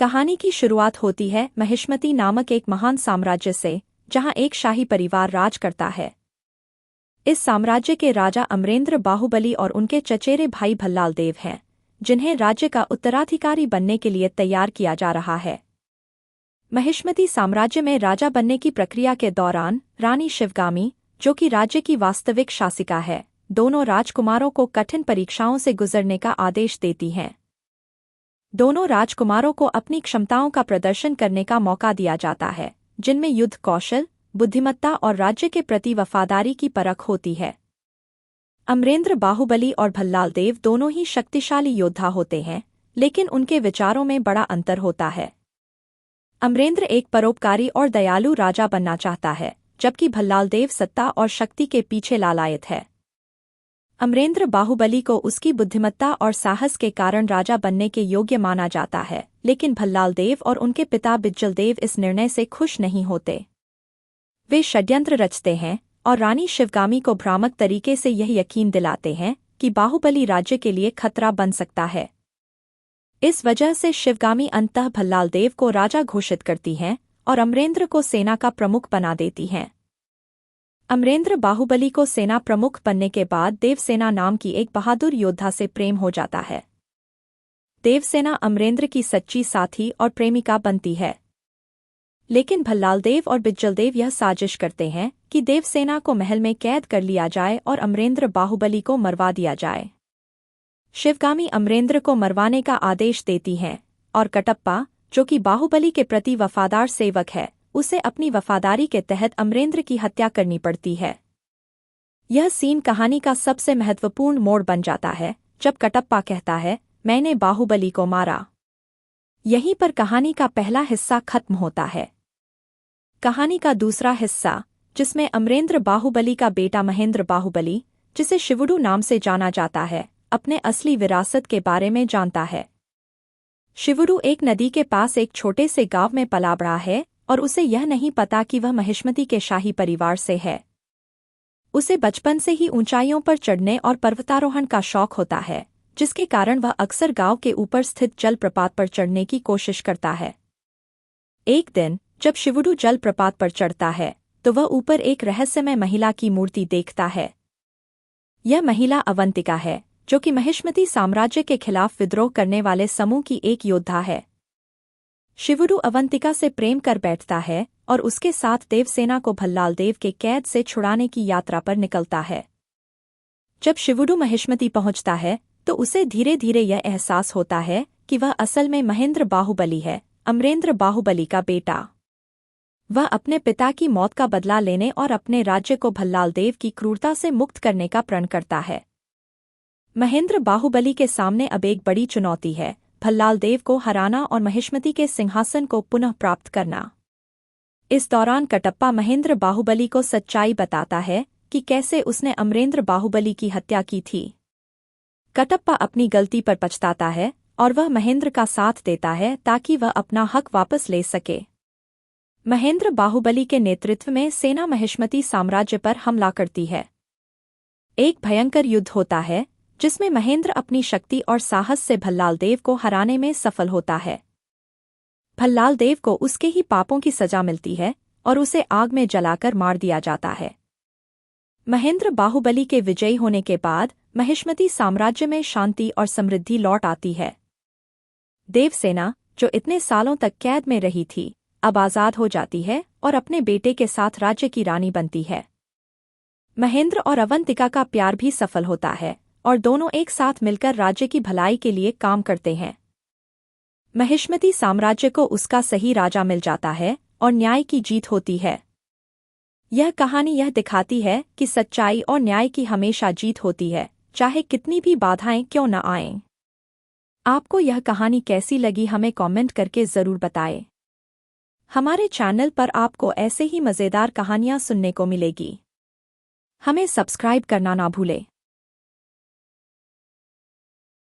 कहानी की शुरुआत होती है महिष्मती नामक एक महान साम्राज्य से, जहां एक शाही परिवार राज करता है। इस साम्राज्य के राजा अमरेंद्र बाहुबली और उनके चचेरे भाई भल्लाल देव हैं, जिन्हें राज्य का उत्तराधिकारी बनने के लिए तैयार किया जा रहा है। महिष्मती साम्राज्य में राजा बनने की प्रक्रिया के दौरान रानी शिवगामी, जो कि राज्य की वास्तविक शासिका है, दोनों राजकुमारों को कठिन परीक्षाओं से गुजरने का आदेश देती हैं। दोनों राजकुमारों को अपनी क्षमताओं का प्रदर्शन करने का मौका दिया जाता है, जिनमें युद्ध कौशल, बुद्धिमत्ता और राज्य के प्रति वफादारी की परख होती है। अमरेंद्र बाहुबली और भल्लाल देव दोनों ही शक्तिशाली योद्धा होते हैं, लेकिन उनके विचारों में बड़ा अंतर होता है। अमरेंद्र एक परोपकारी और दयालु राजा बनना चाहता है, जबकि भल्लाल देव सत्ता और शक्ति के पीछे लालायित है। अमरेंद्र बाहुबली को उसकी बुद्धिमत्ता और साहस के कारण राजा बनने के योग्य माना जाता है, लेकिन भल्लाल देव और उनके पिता बिज्जल देव इस निर्णय से खुश नहीं होते। वे षड्यंत्र रचते हैं और रानी शिवगामी को भ्रामक तरीके से यह यकीन दिलाते हैं कि बाहुबली राज्य के लिए खतरा बन सकता है। इस वजह से शिवगामी अंततः भल्लाल देव को राजा घोषित करती हैं और अमरेंद्र को सेना का प्रमुख बना देती हैं। अमरेंद्र बाहुबली को सेना प्रमुख बनने के बाद देवसेना नाम की एक बहादुर योद्धा से प्रेम हो जाता है। देवसेना अमरेंद्र की सच्ची साथी और प्रेमिका बनती है, लेकिन भल्लाल देव और बिज्जल देव यह साजिश करते हैं कि देवसेना को महल में कैद कर लिया जाए और अमरेंद्र बाहुबली को मरवा दिया जाए। शिवगामी अमरेंद्र को मरवाने का आदेश देती हैं और कटप्पा, जो कि बाहुबली के प्रति वफादार सेवक है, उसे अपनी वफादारी के तहत अमरेंद्र की हत्या करनी पड़ती है। यह सीन कहानी का सबसे महत्वपूर्ण मोड़ बन जाता है, जब कटप्पा कहता है, मैंने बाहुबली को मारा। यहीं पर कहानी का पहला हिस्सा खत्म होता है। कहानी का दूसरा हिस्सा, जिसमें अमरेंद्र बाहुबली का बेटा महेंद्र बाहुबली, जिसे शिवुडू नाम से जाना जाता है, अपने असली विरासत के बारे में जानता है। शिवुडू एक नदी के पास एक छोटे से गांव में पला बड़ा है और उसे यह नहीं पता कि वह महिष्मती के शाही परिवार से है। उसे बचपन से ही ऊंचाइयों पर चढ़ने और पर्वतारोहण का शौक होता है, जिसके कारण वह अक्सर गांव के ऊपर स्थित जलप्रपात पर चढ़ने की कोशिश करता है। एक दिन जब शिवुडू जलप्रपात पर चढ़ता है, तो वह ऊपर एक रहस्यमय महिला की मूर्ति देखता है। यह महिला अवंतिका है, जो कि महिष्मती साम्राज्य के खिलाफ विद्रोह करने वाले समूह की एक योद्धा है। शिवुडू अवंतिका से प्रेम कर बैठता है और उसके साथ देवसेना को भल्लाल देव के कैद से छुड़ाने की यात्रा पर निकलता है। जब शिवुडू महिष्मती पहुंचता है, तो उसे धीरे धीरे यह एहसास होता है कि वह असल में महेंद्र बाहुबली है, अमरेंद्र बाहुबली का बेटा। वह अपने पिता की मौत का बदला लेने और अपने राज्य को भल्लाल देव की क्रूरता से मुक्त करने का प्रण करता है। महेंद्र बाहुबली के सामने अब एक बड़ी चुनौती है, भल्लाल देव को हराना और महिष्मती के सिंहासन को पुनः प्राप्त करना। इस दौरान कटप्पा महेंद्र बाहुबली को सच्चाई बताता है कि कैसे उसने अमरेंद्र बाहुबली की हत्या की थी। कटप्पा अपनी गलती पर पछताता है और वह महेंद्र का साथ देता है ताकि वह अपना हक वापस ले सके। महेंद्र बाहुबली के नेतृत्व में सेना महिष्मती साम्राज्य पर हमला करती है। एक भयंकर युद्ध होता है, जिसमें महेंद्र अपनी शक्ति और साहस से भल्लाल देव को हराने में सफल होता है। भल्लाल देव को उसके ही पापों की सजा मिलती है और उसे आग में जलाकर मार दिया जाता है। महेंद्र बाहुबली के विजयी होने के बाद महिष्मती साम्राज्य में शांति और समृद्धि लौट आती है। देवसेना, जो इतने सालों तक कैद में रही थी, अब आज़ाद हो जाती है और अपने बेटे के साथ राज्य की रानी बनती है। महेंद्र और अवंतिका का प्यार भी सफल होता है और दोनों एक साथ मिलकर राज्य की भलाई के लिए काम करते हैं। महिष्मती साम्राज्य को उसका सही राजा मिल जाता है और न्याय की जीत होती है। यह कहानी यह दिखाती है कि सच्चाई और न्याय की हमेशा जीत होती है, चाहे कितनी भी बाधाएं क्यों न आएं। आपको यह कहानी कैसी लगी हमें कमेंट करके ज़रूर बताएं। हमारे चैनल पर आपको ऐसे ही मज़ेदार कहानियाँ सुनने को मिलेगी। हमें सब्सक्राइब करना ना भूलें।